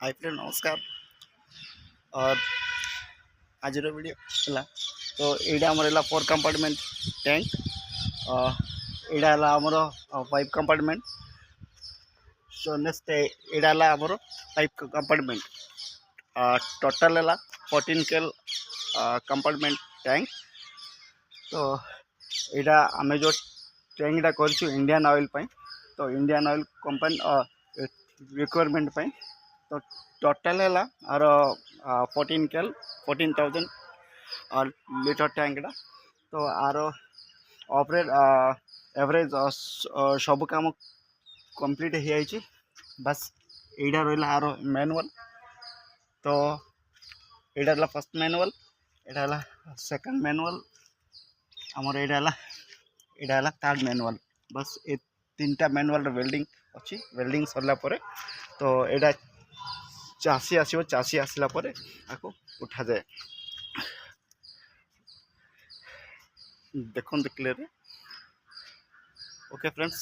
Hi friend नमस्कार। और आज वीडियो है तो यहाँ आमर 4 कंपार्टमेंट टैंक यहाँ आमर 5 कंपार्टमेंट। सो नेक्स्ट यहाँ आमर 5 कंपार्टमेंट टोटल है 14 केल कंपार्टमेंट टैंक। तो यहाँ आम जो टैंकटा कर इंडियन ऑयल तो इंडियन ऑयल कंपनी रिक्वायरमेंट तो टोटल है आर 14 केल 14,000 लीटर टैंकटा। तो आर ऑपरेट एवरेज सब काम कंप्लीट हो जाए। बस यहाँ रहा आर मैनुअल। तो यहाँ फर्स्ट मैनुअल, यहाँ सेकंड मैनुअल, आमर यहाँ थर्ड मैनुअल। बस ये 3टा मैनुअल वेल्डिंग अच्छी। वेल्डिंग सरला तो यहाँ चासी आसो, चासी आसला उठा जाए। देखते क्लियर। Okay friends.